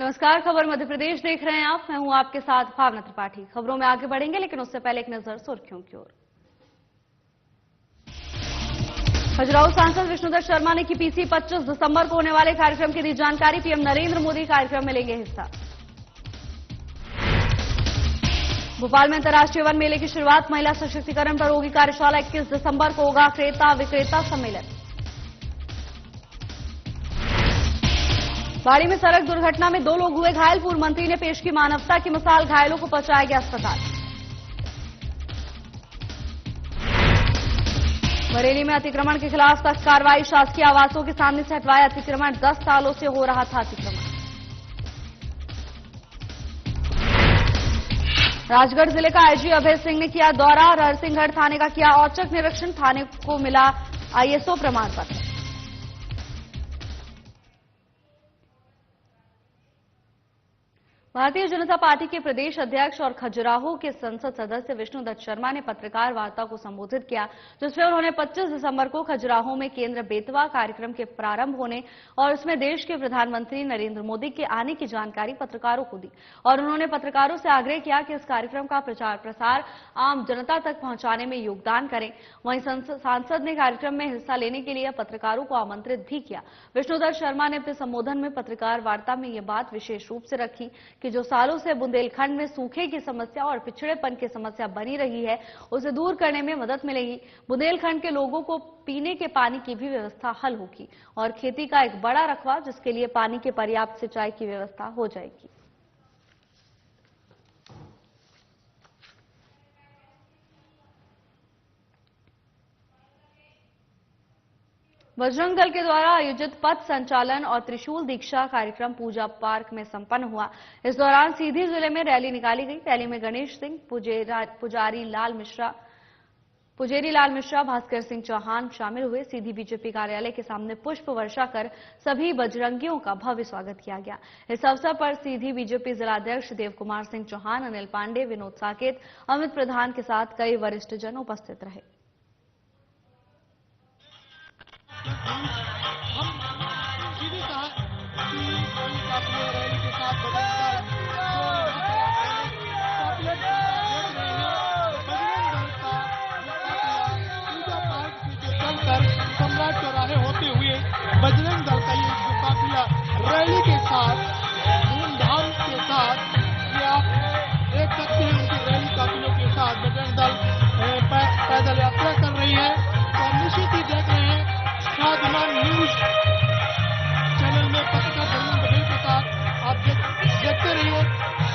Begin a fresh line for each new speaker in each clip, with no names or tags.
नमस्कार, खबर मध्य प्रदेश देख रहे हैं आप। मैं हूं आपके साथ भावना त्रिपाठी। खबरों में आगे बढ़ेंगे, लेकिन उससे पहले एक नजर सुर्खियों की ओर। खजुराहो सांसद विष्णुदत्त शर्मा ने की पीसी 25 दिसंबर को होने वाले कार्यक्रम की दी जानकारी। पीएम नरेंद्र मोदी कार्यक्रम में लेंगे हिस्सा। भोपाल में अंतर्राष्ट्रीय वन मेले की शुरुआत। महिला सशक्तिकरण पर होगी कार्यशाला। 21 दिसंबर को होगा क्रेता विक्रेता सम्मेलन। बाड़ी में सड़क दुर्घटना में 2 लोग हुए घायल। पूर्व मंत्री ने पेश की मानवता की मिसाल। घायलों को पहुंचाया गया अस्पताल। बरेली में अतिक्रमण के खिलाफ सख्त कार्रवाई। शासकीय आवासों के सामने से हटवाया अतिक्रमण। 10 सालों से हो रहा था अतिक्रमण। राजगढ़ जिले का आईजी अभय सिंह ने किया दौरा। हरसिंहगढ़ थाने का किया औचक निरीक्षण। थाने को मिला आईएसओ प्रमाण पत्र। भारतीय जनता पार्टी के प्रदेश अध्यक्ष और खजुराहो के संसद सदस्य विष्णुदत्त शर्मा ने पत्रकार वार्ता को संबोधित किया, जिसमें उन्होंने 25 दिसंबर को खजुराहो में केंद्र बेतवा कार्यक्रम के प्रारंभ होने और उसमें देश के प्रधानमंत्री नरेंद्र मोदी के आने की जानकारी पत्रकारों को दी। और उन्होंने पत्रकारों से आग्रह किया कि इस कार्यक्रम का प्रचार प्रसार आम जनता तक पहुंचाने में योगदान करें। वहीं सांसद ने कार्यक्रम में हिस्सा लेने के लिए पत्रकारों को आमंत्रित भी किया। विष्णुदत्त शर्मा ने अपने संबोधन में पत्रकार वार्ता में ये बात विशेष रूप से रखी कि जो सालों से बुंदेलखंड में सूखे की समस्या और पिछड़ेपन की समस्या बनी रही है, उसे दूर करने में मदद मिलेगी। बुंदेलखंड के लोगों को पीने के पानी की भी व्यवस्था हल होगी और खेती का एक बड़ा रकबा, जिसके लिए पानी की पर्याप्त सिंचाई की व्यवस्था हो जाएगी। बजरंग दल के द्वारा आयोजित पथ संचालन और त्रिशूल दीक्षा कार्यक्रम पूजा पार्क में संपन्न हुआ। इस दौरान सीधी जिले में रैली निकाली गई। रैली में गणेश सिंह, पुजारी लाल मिश्रा, भास्कर सिंह चौहान शामिल हुए। सीधी बीजेपी कार्यालय के सामने पुष्प वर्षा कर सभी बजरंगियों का भव्य स्वागत किया गया। इस अवसर पर सीधी बीजेपी जिलाध्यक्ष देव कुमार सिंह चौहान, अनिल पांडे, विनोद साकेत, अमित प्रधान के साथ कई वरिष्ठ जन उपस्थित रहे।
हम सीधी कहा कि कोई काफिले रैली के साथ बजरंग दल पूजा पार्क से चलकर सम्राट चौराहे होते हुए बजरंग दल का ये जो काफिला रैली के साथ धूमधाम के साथ, ये आप देख सकते हैं उनकी रैली काफिलों के साथ बजरंग दल पैदल यात्रा कर रही है। और निश्चित ही देख रहे हैं स्वाभिमान न्यूज चैनल में पत्रकार धर्मेंद्र पटेल के साथ आप देखते रहिए।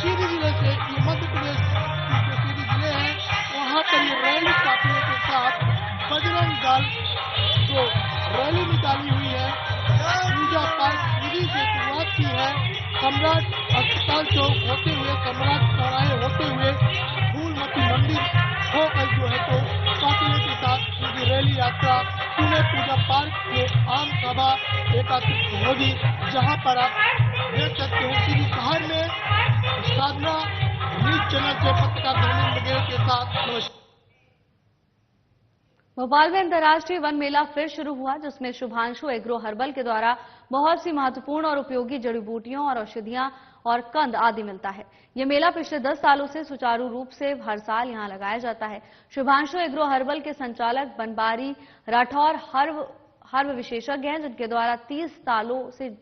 सीधी जिले से, ये मध्य प्रदेश के जो सीधी जिले हैं, वहां पर ये रैली काफिले के साथ बजरंग दल जो रैली निकाली हुई है, पूजा पार्क सीधी से शुरुआत की है। सम्राट अस्पताल चौक होते हुए, सम्राट चौराहे होते हुए, फूलमती मंदिर होकर जो है तो काफिले के साथ उनकी रैली यात्रा पुणे पूजा पार्क में आम सभा एकत्रित होगी, जहां पर आप देख सकते हैं सीधी शहर में साधना न्यूज चैनल से पत्रकार धर्मेंद्र पटेल के साथ। नमस्कार।
भोपाल में अंतर्राष्ट्रीय वन मेला फिर शुरू हुआ, जिसमें शुभांशु एग्रो हर्बल के द्वारा बहुत सी महत्वपूर्ण और उपयोगी जड़ी बूटियों और औषधियां और कंद आदि मिलता है। यह मेला पिछले 10 सालों से सुचारू रूप से हर साल यहां लगाया जाता है। शुभांशु एग्रो हर्बल के संचालक बनबारी राठौर हर्ब विशेषज्ञ हैं, जिनके द्वारा 30 सालों से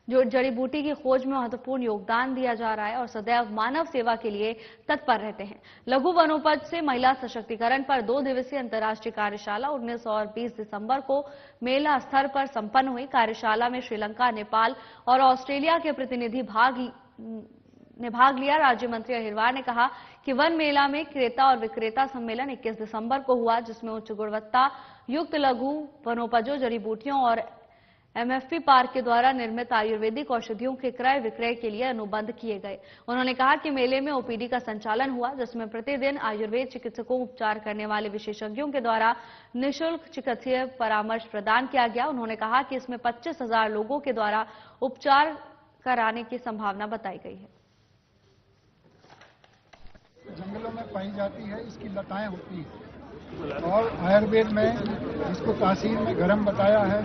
जो जड़ी बूटी की खोज में महत्वपूर्ण योगदान दिया जा रहा है और सदैव मानव सेवा के लिए तत्पर रहते हैं। लघु वनोपज से महिला सशक्तिकरण पर 2 दिवसीय अंतर्राष्ट्रीय कार्यशाला 19 और 20 दिसंबर को मेला स्तर पर संपन्न हुई। कार्यशाला में श्रीलंका, नेपाल और ऑस्ट्रेलिया के प्रतिनिधि ने भाग लिया। राज्य मंत्री अहिरवार ने कहा कि वन मेला में क्रेता और विक्रेता सम्मेलन 21 दिसंबर को हुआ, जिसमें उच्च गुणवत्ता युक्त लघु वनोपजों, जड़ी बूटियों और एमएफपी पार्क के द्वारा निर्मित आयुर्वेदिक औषधियों के क्रय विक्रय के लिए अनुबंध किए गए। उन्होंने कहा कि मेले में ओपीडी का संचालन हुआ, जिसमें प्रतिदिन आयुर्वेद चिकित्सकों उपचार करने वाले विशेषज्ञों के द्वारा निःशुल्क चिकित्सीय परामर्श प्रदान किया गया। उन्होंने कहा कि इसमें 25,000 लोगों के द्वारा उपचार कराने की संभावना बताई गई है।
जंगलों में पाई जाती है, इसकी लताएं होती हैं और आयुर्वेद में इसको तासीर में गरम बताया है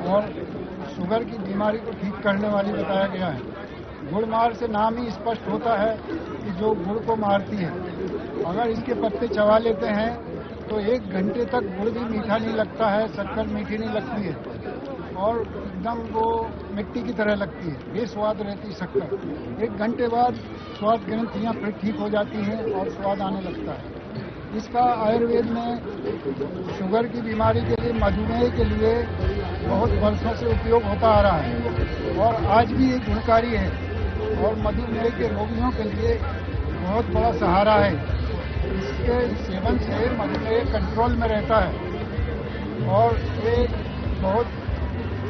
और शुगर की बीमारी को ठीक करने वाली बताया गया है। गुड़ मार से नाम ही स्पष्ट होता है कि जो गुड़ को मारती है। अगर इसके पत्ते चबा लेते हैं तो 1 घंटे तक गुड़ भी मीठा नहीं लगता है, शक्कर मीठी नहीं लगती है और एकदम वो मिट्टी की तरह लगती है, बेस्वाद रहती शक्कर। 1 घंटे बाद स्वाद ग्रंथियाँ फिर ठीक हो जाती हैं और स्वाद आने लगता है। इसका आयुर्वेद में शुगर की बीमारी के लिए, मधुमेह के लिए बहुत वर्षों से उपयोग होता आ रहा है और आज भी ये गुणकारी है और मधुमेह के रोगियों के लिए बहुत बड़ा सहारा है। इसके सेवन से मधुमेह कंट्रोल में रहता है और ये बहुत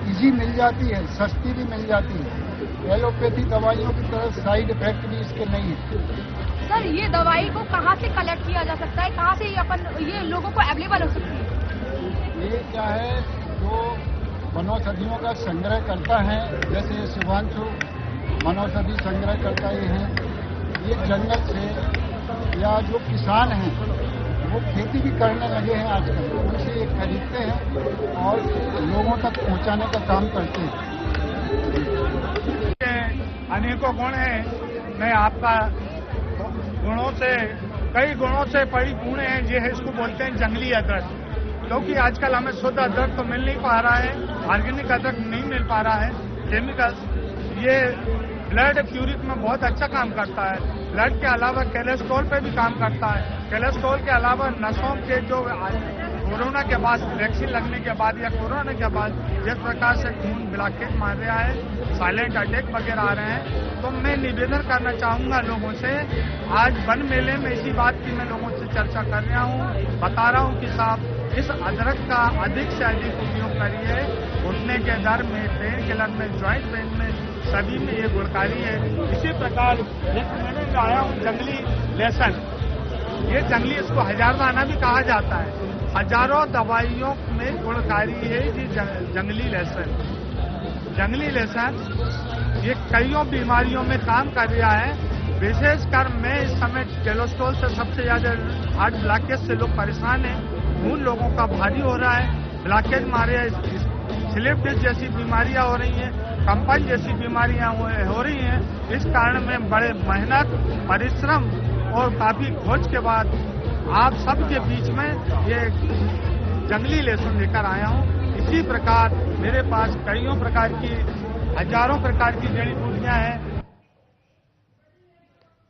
इजी मिल जाती है, सस्ती भी मिल जाती है। एलोपैथी दवाइयों की तरह साइड इफेक्ट भी इसके नहीं है।
सर, ये दवाई को कहाँ से कलेक्ट किया जा सकता है, कहाँ से ये लोगों को अवेलेबल हो सकती है?
ये क्या है, जो वनौषधियों का संग्रह करता है, जैसे शुभांशु वनौषधि संग्रह करता है, ये जंगल से या जो किसान हैं वो खेती भी करने लगे हैं आजकल, उनसे ये खरीदते हैं और लोगों तक पहुंचाने का काम करते हैं।
अनेकों गुण हैं, मैं आपका गुणों से, कई गुणों से परिपूर्ण है। ये है, इसको बोलते हैं जंगली अदरक, क्योंकि आजकल हमें शुद्ध अदरक तो मिल नहीं पा रहा है, ऑर्गेनिक अदरक नहीं मिल पा रहा है, केमिकल। ये ब्लड प्यूरिक में बहुत अच्छा काम करता है। ब्लड के अलावा कोलेस्ट्रॉल पे भी काम करता है। कोलेस्ट्रॉल के अलावा नसों के जो कोरोना के बाद, वैक्सीन लगने के बाद या कोरोना के बाद जिस प्रकार से खून ब्लॉकेज मार रहा है, साइलेंट अटैक वगैरह आ रहे हैं, तो मैं निवेदन करना चाहूंगा लोगों से। आज वन मेले में इसी बात की मैं लोगों से चर्चा कर रहा हूँ, बता रहा हूँ कि साहब इस अदरक का अधिक से अधिक उपयोग करिए। घुटने के दर्द में, पेन किलर में, ज्वाइंट पेन में, सभी में ये गुणकारी है। इसी प्रकार एक मैंने लाया हूँ जंगली लहसुन। ये जंगली, इसको हजारदाना भी कहा जाता है। हजारों दवाइयों में गुणकारी है ये जंगली लहसुन। जंगली लहसुन ये कईयों बीमारियों में काम कर रहा है। विशेषकर मैं इस समय कोलेस्ट्रॉल से सबसे ज्यादा, हार्ट ब्लॉकेज से लोग परेशान हैं, खून लोगों का भारी हो रहा है, ब्लॉकेज मारे, स्लिप डिस्क जैसी बीमारियां हो रही हैं, कंपन जैसी बीमारियां हो रही हैं। इस कारण में बड़े मेहनत, परिश्रम और काफी खोज के बाद आप सबके बीच में ये जंगली लहसुन लेकर आया हूं। इसी प्रकार मेरे पास कईयों प्रकार की, हजारों प्रकार की जड़ी बूटियां हैं।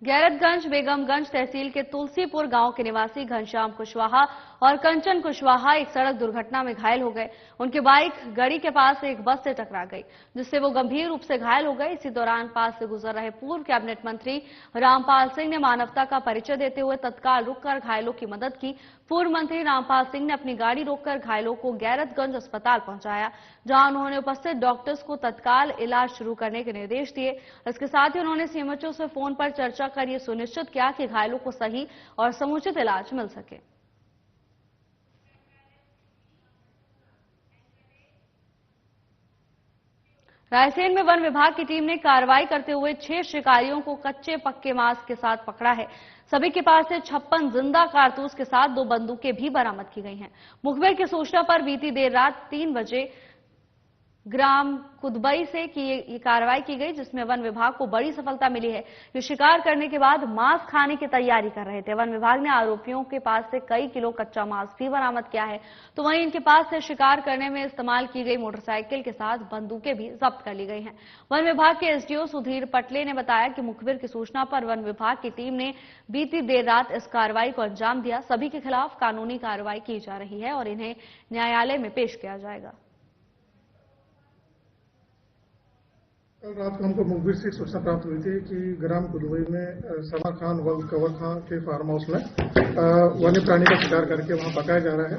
गैरतगंज बेगमगंज तहसील के तुलसीपुर गांव के निवासी घनश्याम कुशवाहा और कंचन कुशवाहा एक सड़क दुर्घटना में घायल हो गए। उनकी बाइक गड़ी के पास एक बस से टकरा गई, जिससे वो गंभीर रूप से घायल हो गए। इसी दौरान पास से गुजर रहे पूर्व कैबिनेट मंत्री रामपाल सिंह ने मानवता का परिचय देते हुए तत्काल रुककर घायलों की मदद की। पूर्व मंत्री रामपाल सिंह ने अपनी गाड़ी रोककर घायलों को गैरतगंज अस्पताल पहुंचाया, जहां उन्होंने उपस्थित डॉक्टर्स को तत्काल इलाज शुरू करने के निर्देश दिए। इसके साथ ही उन्होंने सीएमएचओ से फोन पर चर्चा कर ये सुनिश्चित किया कि घायलों को सही और समुचित इलाज मिल सके। रायसेन में वन विभाग की टीम ने कार्रवाई करते हुए 6 शिकारियों को कच्चे पक्के मांस के साथ पकड़ा है। सभी के पास से 56 जिंदा कारतूस के साथ 2 बंदूकें भी बरामद की गई हैं। मुखबिर की सूचना पर बीती देर रात 3 बजे ग्राम कुदबई से ये कार्रवाई की गई, जिसमें वन विभाग को बड़ी सफलता मिली है। ये शिकार करने के बाद मांस खाने की तैयारी कर रहे थे। वन विभाग ने आरोपियों के पास से कई किलो कच्चा मांस भी बरामद किया है, तो वहीं इनके पास से शिकार करने में इस्तेमाल की गई मोटरसाइकिल के साथ बंदूकें भी जब्त कर ली गई हैं। वन विभाग के एसडीओ सुधीर पटले ने बताया कि मुखबिर की सूचना पर वन विभाग की टीम ने बीती देर रात इस कार्रवाई को अंजाम दिया। सभी के खिलाफ कानूनी कार्रवाई की जा रही है और इन्हें न्यायालय में पेश किया जाएगा।
कल रात को हमको मुखबिर से सूचना प्राप्त हुई थी कि ग्राम कुदबई में समा खान व कंवर खां के फार्म हाउस में वन्य प्राणी का शिकार करके वहां पकाया जा रहा है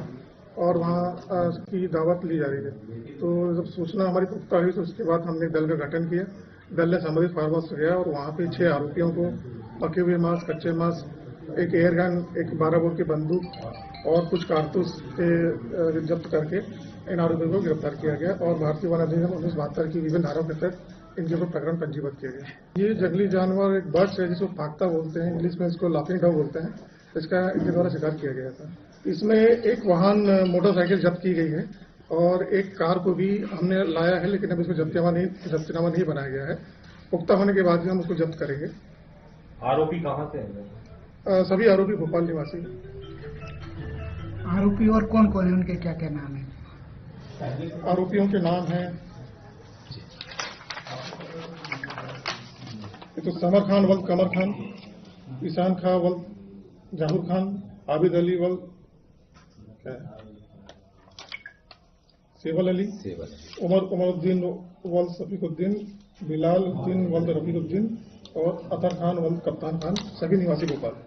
और वहां की दावत ली जा रही है। तो जब सूचना हमारी पुख्ता हुई तो उसके बाद हमने दल का गठन किया। दल ने संबंधित फार्म हाउस गया और वहां पे 6 आरोपियों को पके हुए मांस, कच्चे मांस, एक एयरगन, एक 12 बोर की बंदूक और कुछ कारतूस जब्त करके इन आरोपियों को गिरफ्तार किया गया और भारतीय वन अधिनियम 1972 की विभिन्न धाराओं के तहत इनके ऊपर प्रकरण पंजीबद्ध किया गया। ये जंगली जानवर एक बर्ड्स है जिसको फाख्ता बोलते हैं, इंग्लिश में इसको लाफिंग डॉग बोलते हैं। इसका इनके द्वारा शिकार किया गया था। इसमें एक वाहन मोटरसाइकिल जब्त की गई है और एक कार को भी हमने लाया है, लेकिन अब इसमें जब्तनामा नहीं बनाया गया है। पुख्ता होने के बाद ही हम उसको जब्त करेंगे।
आरोपी कहाँ से हैं?
सभी आरोपी भोपाल निवासी।
आरोपी और कौन कौन है, उनके क्या क्या नाम है?
आरोपियों के नाम हैं तो समर खान वल्द कमर खान, ईशान खां वल्द जाहुर खान, आबिद अली वल्द सेवल अली, उमरुद्दीन वल्द सफीकुद्दीन, बिलाल उद्दीन वल्द रफीकुद्दीन और अतर खान वल्द कप्तान खान, सभी निवासी भोपाल।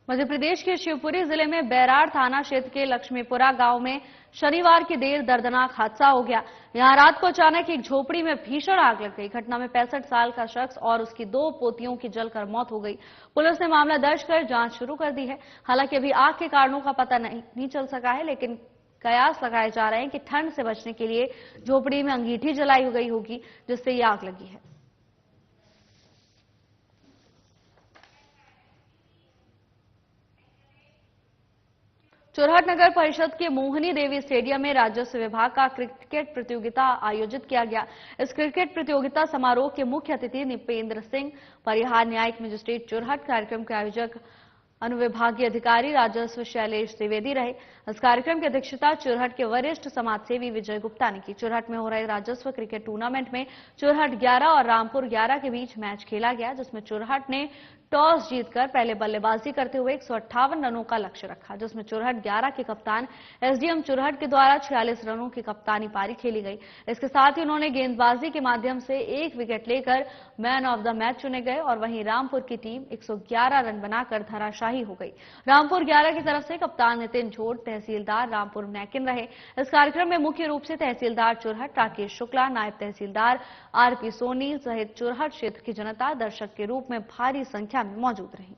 मध्य प्रदेश के शिवपुरी जिले में बैराड़ थाना क्षेत्र के लक्ष्मीपुरा गांव में शनिवार की देर दर्दनाक हादसा हो गया। यहां रात को अचानक एक झोपड़ी में भीषण आग लग गई। घटना में 65 साल का शख्स और उसकी 2 पोतियों की जलकर मौत हो गई। पुलिस ने मामला दर्ज कर जांच शुरू कर दी है। हालांकि अभी आग के कारणों का पता नहीं चल सका है, लेकिन कयास लगाए जा रहे हैं कि ठंड से बचने के लिए झोपड़ी में अंगीठी जलाई गई होगी, जिससे ये आग लगी है। चोरहट नगर परिषद के मोहनी देवी स्टेडियम में राजस्व विभाग का क्रिकेट प्रतियोगिता आयोजित किया गया। इस क्रिकेट प्रतियोगिता समारोह के मुख्य अतिथि निपेंद्र सिंह, परिहार न्यायिक मजिस्ट्रेट चोरहट, कार्यक्रम के आयोजक अनुविभागीय अधिकारी राजस्व शैलेश द्विवेदी रहे। इस कार्यक्रम की अध्यक्षता चोरहट के वरिष्ठ समाजसेवी विजय गुप्ता ने की। चोरहट में हो रहे राजस्व क्रिकेट टूर्नामेंट में चोरहट 11 और रामपुर 11 के बीच मैच खेला गया, जिसमें चोरहट ने टॉस जीतकर पहले बल्लेबाजी करते हुए 158 रनों का लक्ष्य रखा, जिसमें चोरहट 11 के कप्तान एसडीएम चोरहट के द्वारा 46 रनों की कप्तानी पारी खेली गई। इसके साथ ही उन्होंने गेंदबाजी के माध्यम से 1 विकेट लेकर मैन ऑफ द मैच चुने गए और वहीं रामपुर की टीम 111 रन बनाकर धराशायी हो गई। रामपुर 11 की तरफ से कप्तान नितिन झोट, तहसीलदार रामपुर नैकिन रहे। इस कार्यक्रम में मुख्य रूप से तहसीलदार चोरहट राकेश शुक्ला, नायब तहसीलदार आरपी सोनी सहित चोरहट क्षेत्र की जनता दर्शक के रूप में भारी संख्या में मौजूद रही।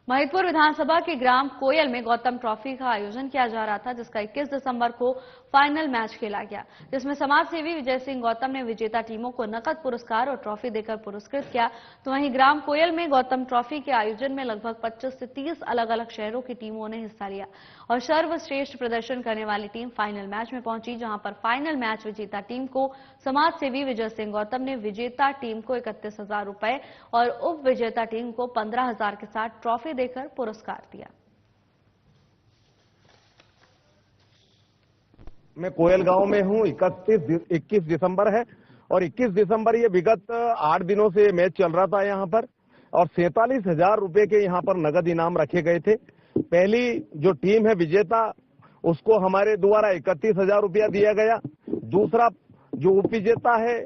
महिदपुर विधानसभा के ग्राम कोयल में गौतम ट्रॉफी का आयोजन किया जा रहा था, जिसका 21 दिसंबर को फाइनल मैच खेला गया, जिसमें समाजसेवी विजय सिंह गौतम ने विजेता टीमों को नकद पुरस्कार और ट्रॉफी देकर पुरस्कृत किया। तो वहीं ग्राम कोयल में गौतम ट्रॉफी के आयोजन में लगभग 25 से 30 अलग अलग शहरों की टीमों ने हिस्सा लिया और सर्वश्रेष्ठ प्रदर्शन करने वाली टीम फाइनल मैच में पहुंची, जहां पर फाइनल मैच विजेता टीम को समाजसेवी विजय सिंह गौतम ने विजेता टीम को 31,000 रुपए और उप विजेता टीम को 15,000 के साथ ट्रॉफी देकर पुरस्कार दिया।
मैं कोयल गांव में हूं। 21 दिसंबर है और 21 दिसंबर ये विगत 8 दिनों से मैच चल रहा था यहाँ पर और 47,000 रुपए के यहाँ पर नगद इनाम रखे गए थे। पहली जो टीम है विजेता, उसको हमारे द्वारा 31,000 रुपया दिया गया। दूसरा जो उप विजेता है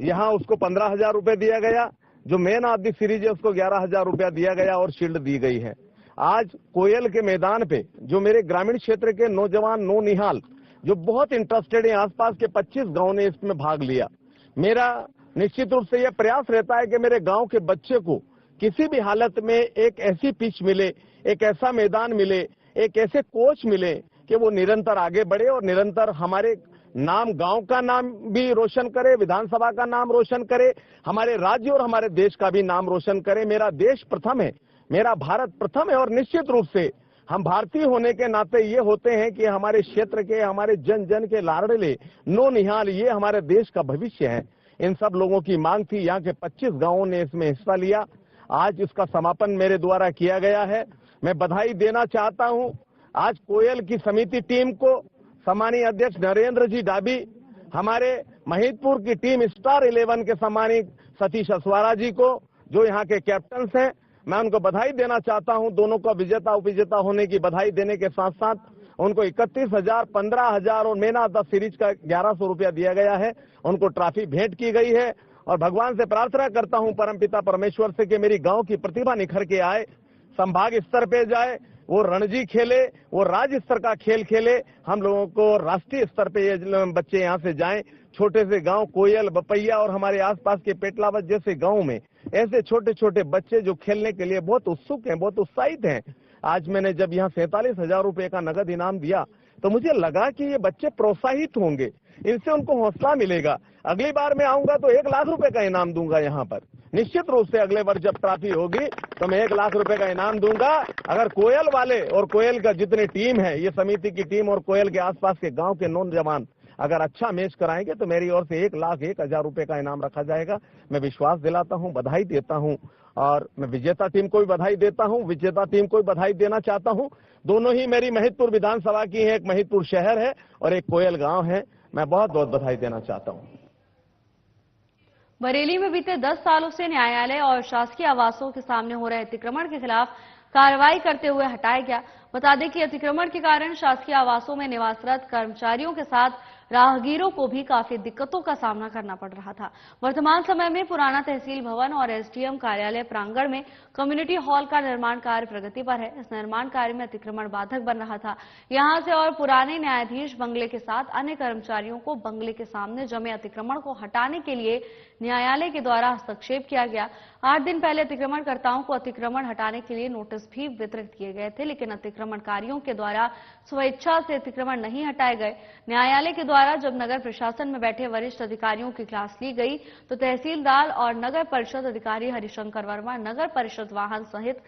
यहाँ उसको 15,000 रुपए दिया गया। जो मैन ऑफ द सीरीज है उसको 11,000 रुपया दिया गया और शील्ड दी गई है। आज कोयल के मैदान पे जो मेरे ग्रामीण क्षेत्र के नौजवान नौनिहाल जो बहुत इंटरेस्टेड है, आसपास के 25 गांव ने इसमें भाग लिया। मेरा निश्चित रूप से यह प्रयास रहता है कि मेरे गांव के बच्चे को किसी भी हालत में एक ऐसी पिच मिले, एक ऐसा मैदान मिले, एक ऐसे कोच मिले कि वो निरंतर आगे बढ़े और निरंतर हमारे नाम, गांव का नाम भी रोशन करे, विधानसभा का नाम रोशन करे, हमारे राज्य और हमारे देश का भी नाम रोशन करे। मेरा देश प्रथम है, मेरा भारत प्रथम है और निश्चित रूप से हम भारतीय होने के नाते ये होते हैं कि हमारे क्षेत्र के, हमारे जन जन के लाडले नौनिहाल ये हमारे देश का भविष्य है। इन सब लोगों की मांग थी। यहाँ के 25 गांवों ने इसमें हिस्सा लिया। आज इसका समापन मेरे द्वारा किया गया है। मैं बधाई देना चाहता हूं आज कोयल की समिति टीम को, सम्मानीय अध्यक्ष नरेंद्र जी डाबी, हमारे महिदपुर की टीम स्टार 11 के सम्मानित सतीश असवारा जी को, जो यहाँ के कैप्टन हैं, मैं उनको बधाई देना चाहता हूं। दोनों को विजेता उपविजेता होने की बधाई देने के साथ साथ उनको 31,000, 15,000 और मैन ऑफ द सीरीज का 1100 रुपया दिया गया है। उनको ट्रॉफी भेंट की गई है और भगवान से प्रार्थना करता हूं परमपिता परमेश्वर से कि मेरी गांव की प्रतिभा निखर के आए, संभाग स्तर पे जाए, वो रणजी खेले, वो राज्य स्तर का खेल खेले, हम लोगों को राष्ट्रीय स्तर पे ये बच्चे यहाँ से जाएं। छोटे से गांव कोयल, बपैया और हमारे आसपास के पेटलावत जैसे गांव में ऐसे छोटे छोटे बच्चे जो खेलने के लिए बहुत उत्सुक हैं, बहुत उत्साहित हैं। आज मैंने जब यहाँ 47,000 रुपए का नगद इनाम दिया तो मुझे लगा कि ये बच्चे प्रोत्साहित होंगे, इनसे उनको हौसला मिलेगा। अगली बार मैं आऊंगा तो 1 लाख रुपए का इनाम दूंगा यहाँ पर। निश्चित रूप से अगले वर्ष जब ट्रॉफी होगी तो मैं 1 लाख रुपए का इनाम दूंगा। अगर कोयल वाले और कोयल का जितनी टीम है, ये समिति की टीम और कोयल के आसपास के गांव के नौजवान अगर अच्छा मैच कराएंगे तो मेरी ओर से 1,01,000 रुपए का इनाम रखा जाएगा। मैं विश्वास दिलाता हूं, बधाई देता हूं और मैं विजेता टीम को भी बधाई देता हूं, विजेता टीम को भी बधाई देना चाहता हूं। दोनों ही मेरी महिदपुर विधानसभा की है, एक महिदपुर शहर है और एक कोयल गांव है। मैं बहुत बहुत बधाई देना चाहता हूं।
बरेली में बीते 10 सालों से न्यायालय और शासकीय आवासों के सामने हो रहे अतिक्रमण के खिलाफ कार्रवाई करते हुए हटाया गया। बता दें कि अतिक्रमण के कारण शासकीय आवासों में निवासरत कर्मचारियों के साथ राहगीरों को भी काफी दिक्कतों का सामना करना पड़ रहा था। वर्तमान समय में पुराना तहसील भवन और एसडीएम कार्यालय प्रांगण में कम्युनिटी हॉल का निर्माण कार्य प्रगति पर है। इस निर्माण कार्य में अतिक्रमण बाधक बन रहा था। यहां से और पुराने न्यायाधीश बंगले के साथ अन्य कर्मचारियों को बंगले के सामने जमे अतिक्रमण को हटाने के लिए न्यायालय के द्वारा हस्तक्षेप किया गया। 8 दिन पहले अतिक्रमणकर्ताओं को अतिक्रमण हटाने के लिए नोटिस भी वितरित किए गए थे, लेकिन अतिक्रमणकारियों के द्वारा स्वेच्छा से अतिक्रमण नहीं हटाए गए। न्यायालय के द्वारा जब नगर प्रशासन में बैठे वरिष्ठ अधिकारियों की क्लास ली गई तो तहसीलदार और नगर परिषद अधिकारी हरिशंकर वर्मा नगर परिषद वाहन सहित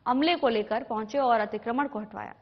अमले को लेकर पहुंचे और अतिक्रमण को हटवाया।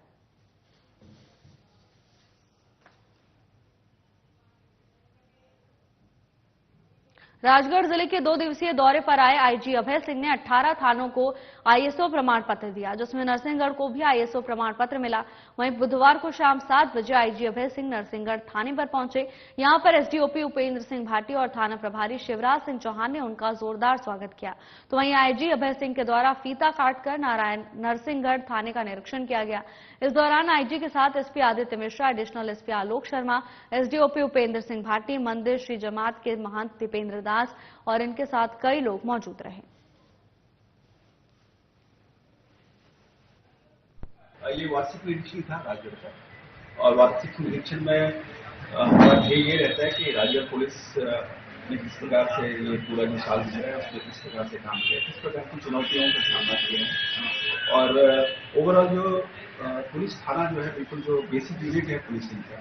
राजगढ़ जिले के 2 दिवसीय दौरे पर आए आईजी अभय सिंह ने 18 थानों को आईएसओ प्रमाण पत्र दिया, जिसमें नरसिंहगढ़ को भी आईएसओ प्रमाण पत्र मिला। वहीं बुधवार को शाम 7 बजे आईजी अभय सिंह नरसिंहगढ़ थाने पर पहुंचे। यहां पर एसडीओपी उपेंद्र सिंह भाटी और थाना प्रभारी शिवराज सिंह चौहान ने उनका जोरदार स्वागत किया। तो वहीं आईजी अभय सिंह के द्वारा फीता काटकर नरसिंहगढ़ थाने का निरीक्षण किया गया। इस दौरान आईजी के साथ SP Aditya Mishra, additional SP Alok Sharma, SDOP Upendra Singh Bhati, मंदिर श्री जमात के महंत दीपेंद्र दास और इनके साथ कई लोग मौजूद रहे।
ये वार्षिक निरीक्षण था राजगढ़ का और वार्षिक निरीक्षण में हमारा ध्येय ये रहता है कि राजगढ़ पुलिस ने किस प्रकार से ये पूरा जो साल है उसमें किस प्रकार से काम किया, किस प्रकार की चुनौतियों का सामना किया है और ओवरऑल जो पुलिस थाना जो है बिल्कुल जो बेसिक यूनिट है पुलिसिंग का,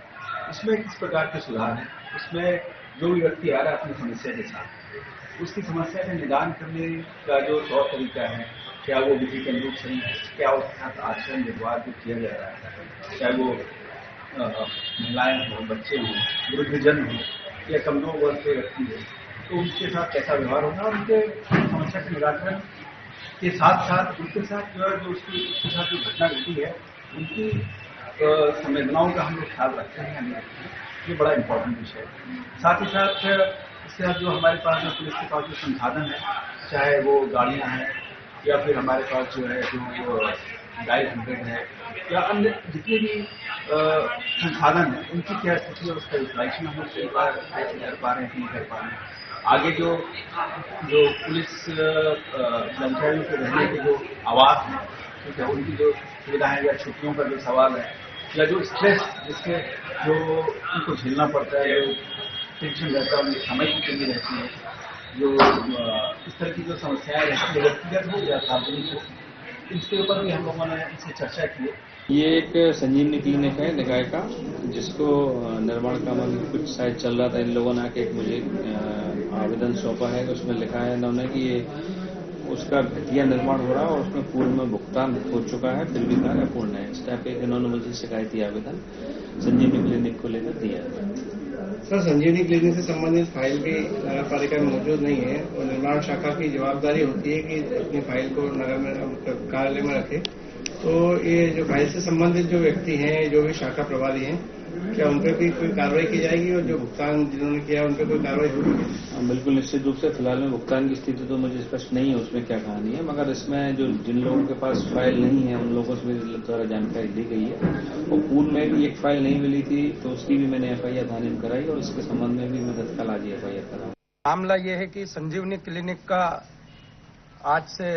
उसमें किस प्रकार के सुधार है, उसमें जो भी व्यक्ति आ रहा है अपनी समस्या के साथ उसकी समस्या का निदान करने का जो तौर तरीका है, क्या वो विधि के अनुरूप सही है, क्या उसके साथ आचरण व्यवहार जो किया जा रहा है, चाहे वो महिलाएं हों, बच्चे हों, वृद्धजन हों या कमजोर वर्ग के व्यक्ति हो, तो उनके साथ कैसा व्यवहार होगा और उनके समस्या के निराकरण के साथ साथ उनके साथ जो है जो उसके साथ जो घटना घटी है उनकी संवेदनाओं का हम लोग ख्याल रखते हैं, ये बड़ा इम्पोर्टेंट विषय है। साथ ही साथ इसके साथ जो हमारे पास जो पुलिस के पास जो संसाधन है, चाहे वो गाड़ियां हैं या फिर हमारे पास जो है जो डायल 100 है या अन्य जितने भी संसाधन है उनकी क्या स्थिति है उसका विश्लेषण हम लोग कर पा रहे हैं, नहीं कर पा रहे हैं। आगे जो पुलिस कर्मचारियों के रहने के जो आवास है, ठीक है, उनकी जो सुविधाएं या छुट्टियों का जो सवाल है या जो स्ट्रेस जिसके जो उनको झेलना पड़ता है, जो टेंशन रहता है, उनकी समय की कमी रहती है, जो इस तरह की जो समस्याएं रहती है व्यक्तिगत हो या सार्वजनिक हो, इसके ऊपर भी हम लोगों ने इससे चर्चा की है।
ये एक संजीवनी क्लिनिक है निकाय का, जिसको निर्माण का कुछ शायद चल रहा था। इन लोगों ने आके मुझे आवेदन सौंपा है, उसमें लिखा है इन्होंने कि ये उसका घटिया निर्माण हो रहा है और उसमें पूर्व में भुगतान हो चुका है, फिर भी कार्य पूर्ण है। इस टाइप एक इन्होंने मुझे शिकायती आवेदन संजीवनी क्लिनिक को लेकर दिया है।
सर, संजीवनी क्लिनिक से संबंधित फाइल भी नगर पालिका में मौजूद नहीं है और निर्माण शाखा की जवाबदारी होती है कि अपनी फाइल को नगर में कार्यालय में रखे। तो ये जो फाइल से संबंधित जो व्यक्ति हैं, जो भी शाखा प्रभारी हैं, क्या उन पर भी कोई कार्रवाई की जाएगी और जो भुगतान जिन्होंने किया उन पर कोई कार्रवाई होगी?
बिल्कुल निश्चित रूप से फिलहाल में भुगतान की स्थिति तो मुझे स्पष्ट नहीं है उसमें क्या कहानी है, मगर इसमें जो जिन लोगों के पास फाइल नहीं है उन लोगों से मेरे द्वारा जानकारी दी गई है। और पूर्व में भी एक फाइल नहीं मिली थी तो उसकी भी मैंने FIR थाने में कराई और इसके संबंध में भी मैं तत्काल आज FIR कराऊँ।
मामला ये है कि संजीवनी क्लिनिक का आज से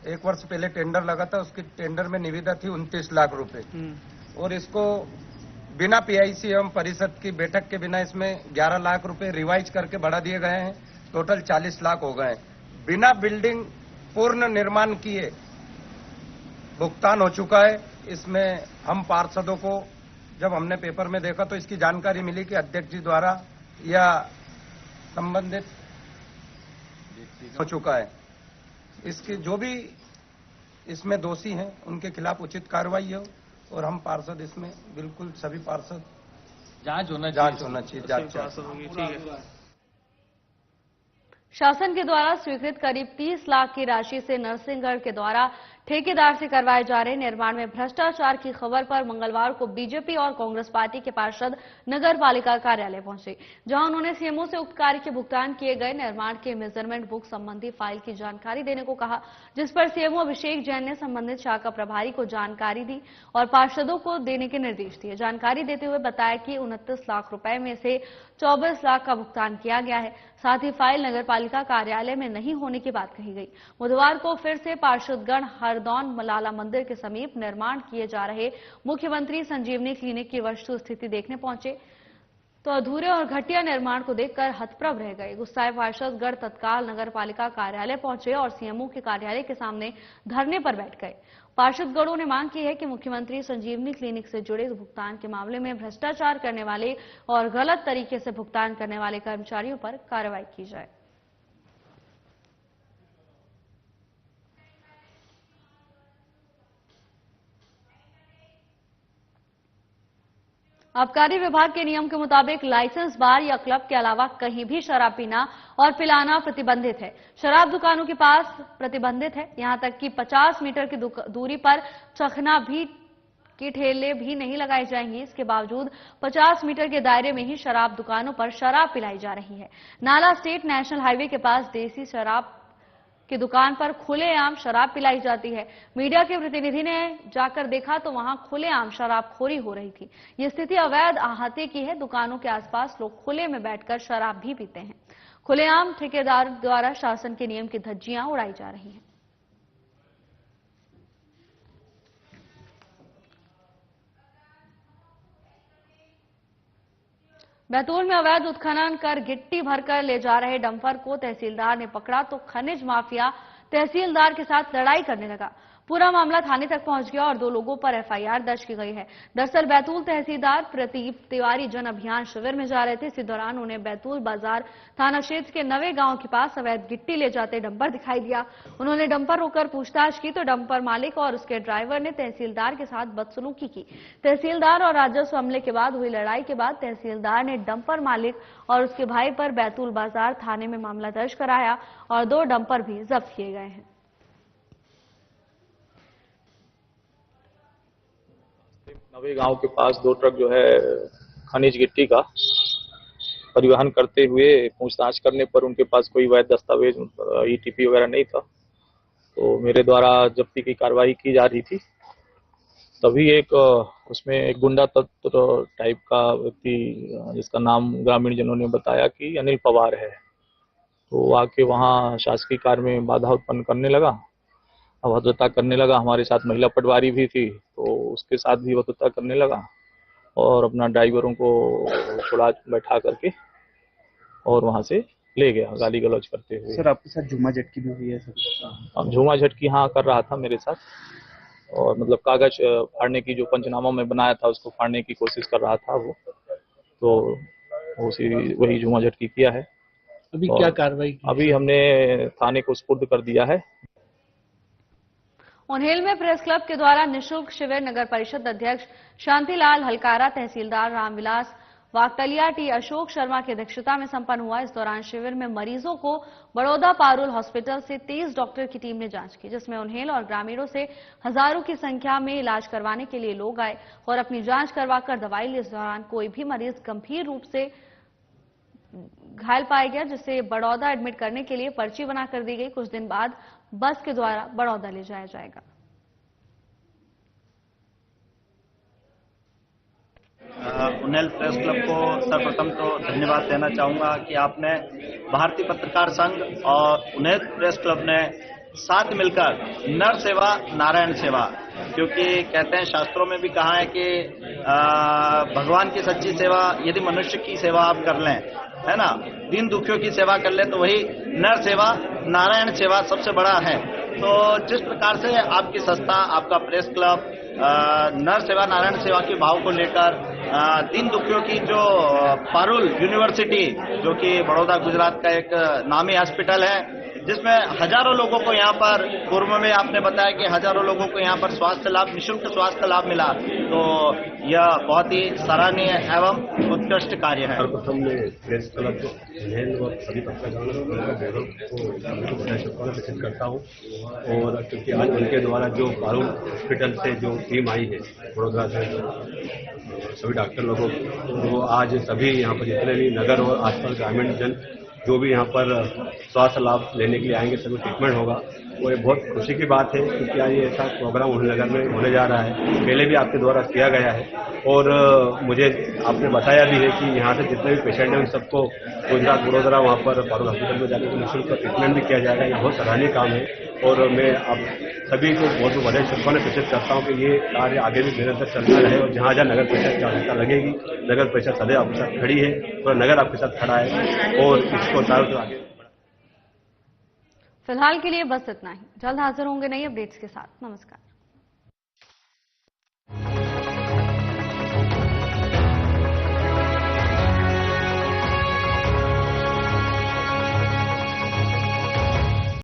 1 वर्ष पहले टेंडर लगा था, उसकी टेंडर में निविदा थी 29 लाख रुपए और इसको बिना PIC एवं परिषद की बैठक के बिना इसमें 11 लाख रुपए रिवाइज करके बढ़ा दिए गए हैं। टोटल 40 लाख हो गए। बिना बिल्डिंग पूर्ण निर्माण किए भुगतान हो चुका है। इसमें हम पार्षदों को जब हमने पेपर में देखा तो इसकी जानकारी मिली कि अध्यक्ष जी द्वारा या संबंधित हो चुका है। इसके जो भी इसमें दोषी हैं उनके खिलाफ उचित कार्रवाई हो और हम पार्षद इसमें बिल्कुल सभी पार्षद जांच होना चाहिए। ठीक है।
शासन के द्वारा स्वीकृत करीब 30 लाख की राशि से नरसिंहगढ़ के द्वारा ठेकेदार से करवाए जा रहे निर्माण में भ्रष्टाचार की खबर पर मंगलवार को बीजेपी और कांग्रेस पार्टी के पार्षद नगर पालिका कार्यालय पहुंचे, जहां उन्होंने सीएमओ से उक्त कार्य के भुगतान किए गए निर्माण के मेजरमेंट बुक संबंधी फाइल की जानकारी देने को कहा, जिस पर सीएमओ अभिषेक जैन ने संबंधित शाखा प्रभारी को जानकारी दी और पार्षदों को देने के निर्देश दिए। जानकारी देते हुए बताया कि 29 लाख रुपए में से 24 लाख का भुगतान किया गया है। साथ ही फाइल नगर पालिका कार्यालय में नहीं होने की बात कही गई। बुधवार को फिर से पार्षदगण हरदौन मलाला मंदिर के समीप निर्माण किए जा रहे मुख्यमंत्री संजीवनी क्लिनिक की वस्तु स्थिति देखने पहुंचे तो अधूरे और घटिया निर्माण को देखकर हतप्रभ रह गए। गुस्साए पार्षदगण तत्काल नगर पालिका कार्यालय पहुंचे और सीएमओ के कार्यालय के सामने धरने पर बैठ गए। पार्षदगणों ने मांग की है कि मुख्यमंत्री संजीवनी क्लिनिक से जुड़े भुगतान के मामले में भ्रष्टाचार करने वाले और गलत तरीके से भुगतान करने वाले कर्मचारियों पर कार्रवाई की जाए। आबकारी विभाग के नियम के मुताबिक लाइसेंस बार या क्लब के अलावा कहीं भी शराब पीना और पिलाना प्रतिबंधित है। शराब दुकानों के पास प्रतिबंधित है, यहां तक कि 50 मीटर की दूरी पर चखना भी की ठेले भी नहीं लगाई जाएंगी। इसके बावजूद 50 मीटर के दायरे में ही शराब दुकानों पर शराब पिलाई जा रही है। नाला स्टेट नेशनल हाईवे के पास देसी शराब की दुकान पर खुलेआम शराब पिलाई जाती है। मीडिया के प्रतिनिधि ने जाकर देखा तो वहां खुलेआम शराबखोरी हो रही थी। ये स्थिति अवैध अहाते की है। दुकानों के आसपास लोग खुले में बैठकर शराब भी पीते हैं। खुलेआम ठेकेदार द्वारा शासन के नियम की धज्जियां उड़ाई जा रही हैं। बैतूल में अवैध उत्खनन कर गिट्टी भरकर ले जा रहे डंपर को तहसीलदार ने पकड़ा तो खनिज माफिया तहसीलदार के साथ लड़ाई करने लगा। पूरा मामला थाने तक पहुंच गया और 2 लोगों पर एफआईआर दर्ज की गई है। दरअसल बैतूल तहसीलदार प्रदीप तिवारी जन अभियान शिविर में जा रहे थे। इसी दौरान उन्हें बैतूल बाजार थाना क्षेत्र के नवे गांव के पास अवैध गिट्टी ले जाते डंपर दिखाई दिया। उन्होंने डंपर रोककर पूछताछ की तो डंपर मालिक और उसके ड्राइवर ने तहसीलदार के साथ बदसलूकी की। तहसीलदार और राजस्व अमले के बाद हुई लड़ाई के बाद तहसीलदार ने डंपर मालिक और उसके भाई पर बैतूल बाजार थाने में मामला दर्ज कराया और 2 डंपर भी जब्त किए गए हैं।
नवे गांव के पास 2 ट्रक जो है खनिज गिट्टी का परिवहन करते हुए पूछताछ करने पर उनके पास कोई वैध दस्तावेज ईटीपी वगैरह नहीं था, तो मेरे द्वारा जब्ती की कार्रवाई की जा रही थी। तभी उसमें एक गुंडा तत्व टाइप का व्यक्ति जिसका नाम ग्रामीण जनों ने बताया कि अनिल पवार है, तो आके वहाँ शासकीय कार्य में बाधा उत्पन्न करने लगा, अभद्रता करने लगा। हमारे साथ महिला पटवारी भी थी तो उसके साथ भी अभद्रता करने लगा और अपना ड्राइवरों को छुड़ा बैठा करके और वहां से ले गया गाली गलौज करते हुए।
सर आपके साथ झूमा झटकी भी हुई है सर?
झूमा झटकी हाँ कर रहा था मेरे साथ, और मतलब कागज फाड़ने की जो पंचनामा में बनाया था उसको फाड़ने की कोशिश कर रहा था वो, तो वही झूमा झटकी किया है।
अभी क्या कार्रवाई की?
अभी हमने थाने को सुपुर्द कर दिया है।
उन्हेल में प्रेस क्लब के द्वारा निःशुल्क शिविर नगर परिषद अध्यक्ष शांतिलाल हलकारा, तहसीलदार रामविलास वाकतलिया, टी अशोक शर्मा की अध्यक्षता में संपन्न हुआ। इस दौरान शिविर में मरीजों को बड़ौदा पारुल हॉस्पिटल से 23 डॉक्टर की टीम ने जांच की, जिसमें उन्हेल और ग्रामीणों से हजारों की संख्या में इलाज करवाने के लिए लोग आए और अपनी जांच करवाकर दवाई ली। इस दौरान कोई भी मरीज गंभीर रूप से घायल पाया गया, जिसे बड़ौदा एडमिट करने के लिए पर्ची बनाकर दी गई। कुछ दिन बाद बस के द्वारा बड़ौदा ले जाया जाएगा।
उन्हेल प्रेस क्लब को सर्वप्रथम तो धन्यवाद देना चाहूंगा कि आपने भारतीय पत्रकार संघ और उन्हेल प्रेस क्लब ने साथ मिलकर नर सेवा नारायण सेवा, क्योंकि कहते हैं शास्त्रों में भी कहा है कि भगवान की सच्ची सेवा यदि मनुष्य की सेवा आप कर लें, है ना, दीन दुखियों की सेवा कर ले, तो वही नर सेवा नारायण सेवा सबसे बड़ा है। तो जिस प्रकार से आपकी संस्था, आपका प्रेस क्लब नर सेवा नारायण सेवा के भाव को लेकर दीन दुखियों की जो पारुल यूनिवर्सिटी, जो कि बड़ौदा गुजरात का एक नामी हॉस्पिटल है, जिसमें हजारों लोगों को यहाँ पर पूर्व में आपने बताया कि हजारों लोगों को यहाँ पर स्वास्थ्य लाभ, निःशुल्क स्वास्थ्य लाभ मिला। तो यह बहुत ही सराहनीय एवं उत्कृष्ट कार्य है।
सर्वप्रथम मैं प्रेस क्लब व सभी पत्रकारों को विकसित करता हूँ, और क्योंकि आज उनके द्वारा जो पारुल हॉस्पिटल से जो टीम आई है वडोदरा से, सभी डॉक्टर लोगों को आज सभी यहाँ पर जितने भी नगर और आसपास ग्रामीण जन जो भी यहाँ पर स्वास्थ्य लाभ लेने के लिए आएंगे, सभी ट्रीटमेंट होगा। वो ये बहुत खुशी की बात है, क्योंकि आज ये ऐसा प्रोग्राम नगर में होने जा रहा है। पहले भी आपके द्वारा किया गया है, और मुझे आपने बताया भी है कि यहाँ से जितने भी पेशेंट हैं उन सबको गुजरात वडोदरा वहाँ पर पारुल हॉस्पिटल में जाकर निःशुल्क ट्रीटमेंट भी किया जाएगा। ये बहुत सराहनीय काम है, और मैं आप सभी को बहुत बधाई शुभकामनाएं प्रेषित करता हूँ कि ये कार्य आगे भी निरंतर चलता रहे, और जहाँ जहाँ नगर परिषद की आवश्यकता लगेगी, नगर परिषद सदैव आपके साथ खड़ी है, पूरा नगर आपके साथ खड़ा है, और इसको चारों आगे।
फिलहाल के लिए बस इतना ही। जल्द हाजिर होंगे नई अपडेट्स के साथ। नमस्कार।